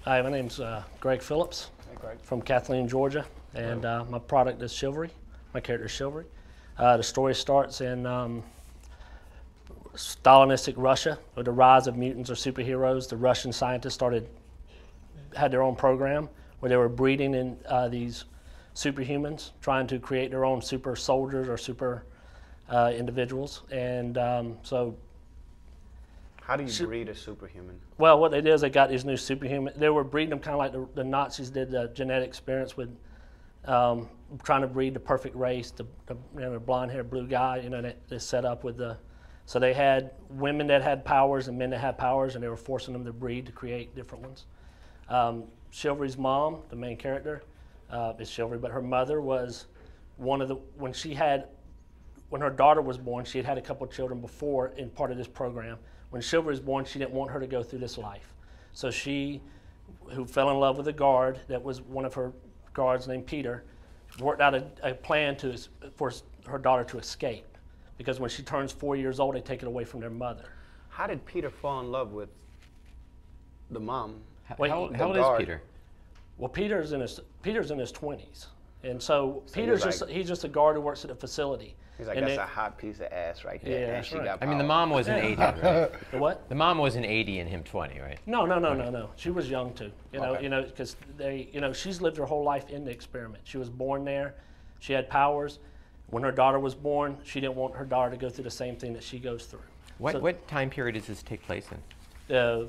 Hi, my name's Greg Phillips. Hey, Greg. From Kathleen, Georgia, and my product is Chivalry. My character is Chivalry. The story starts in Stalinistic Russia with the rise of mutants or superheroes. The Russian scientists had their own program where they were breeding in these superhumans, trying to create their own super soldiers or super individuals. And so how do you breed a superhuman? Well, what they did is they got these new superhuman. They were breeding them kind of like the Nazis did the genetic experiments with trying to breed the perfect race, the blonde-haired blue guy. They set up with the. So they had women that had powers and men that had powers, and they were forcing them to breed to create different ones. Chivalry's mom, the main character, is Chivalry, but her mother was one of the when her daughter was born, she had had a couple of children before in part of this program. When Chivalry was born, she didn't want her to go through this life. So she, who fell in love with a guard that was one of her guards named Peter, worked out a plan for her daughter to escape. Because when she turns 4 years old, they take it away from their mother. How did Peter fall in love with the mom? How old is Peter? Well, Peter's in his 20s. And so Peter's he's just a guard who works at a facility. He's like, that's a hot piece of ass right there. Yeah, and she right. got power. I mean, the mom was an 80, right? The what? The mom was an 80 and him 20, right? No. She was young too. Okay. Because she's lived her whole life in the experiment. She was born there. She had powers. When her daughter was born, she didn't want her daughter to go through the same thing that she goes through. What time period does this take place in?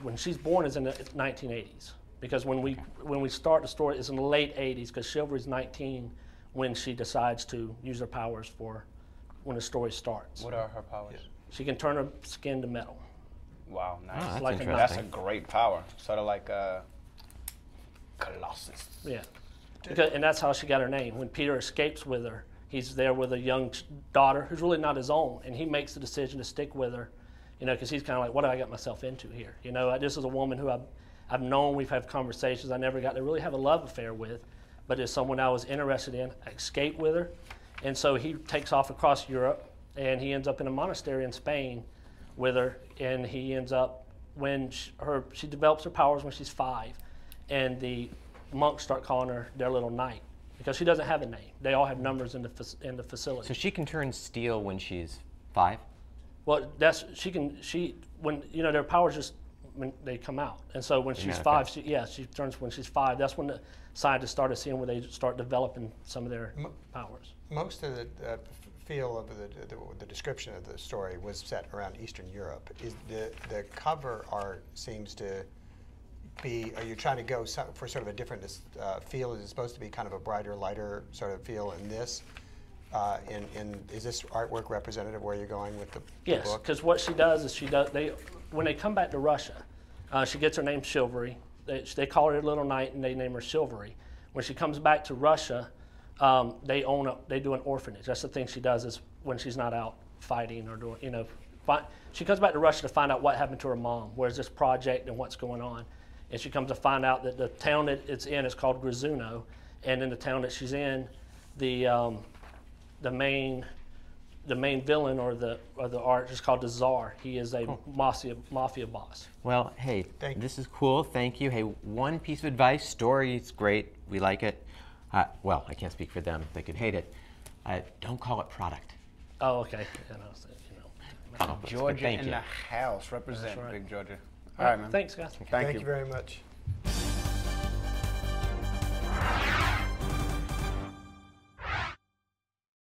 When she's born is in the 1980s. Because when we start the story, it's in the late 80s. Because Chivalry's 19 when she decides to use her powers for when the story starts. What are her powers? She can turn her skin to metal. Wow, nice. Oh, that's like interesting. That's a great power. Sort of like Colossus. Yeah, and that's how she got her name. When Peter escapes with her, he's there with a young daughter who's really not his own, and he makes the decision to stick with her, because he's kind of like, what have I got myself into here? This is a woman who I've known, we've had conversations, I never got to really have a love affair with, but is someone I was interested in. I escaped with her, and so he takes off across Europe, and he ends up in a monastery in Spain with her, and he ends up, when she develops her powers when she's 5, and the monks start calling her their little knight, because she doesn't have a name. They all have numbers in the facility. So she can turn steel when she's 5? Well, when their powers just when they come out, and so when she's 5, she turns when she's 5. That's when the scientists started seeing where they start developing some of their powers. Most of the feel of the description of the story was set around Eastern Europe. Is the cover art seems to be? Are you trying to go for sort of a different feel? Is it supposed to be kind of a brighter, lighter sort of feel in this? Is this artwork representative of where you're going with the book? Yes, because what she does is when they come back to Russia, she gets her name Chivalry. They call her Little Knight and they name her Chivalry. When she comes back to Russia, they do an orphanage. That's the thing she does is when she's not out fighting or doing, she comes back to Russia to find out what happened to her mom, where's this project and what's going on. And she comes to find out that the town that it's in is called Grizuno, and in the town that she's in, the main villain or the art is called the Tsar. He is a mafia boss. Well, hey, this is cool. Thank you. Hey, one piece of advice: story's great. We like it. Well, I can't speak for them. They could hate it. Don't call it product. Oh, okay. Georgia in the house. Represent, Big Georgia. All right, man. Thanks, guys. Thank you very much.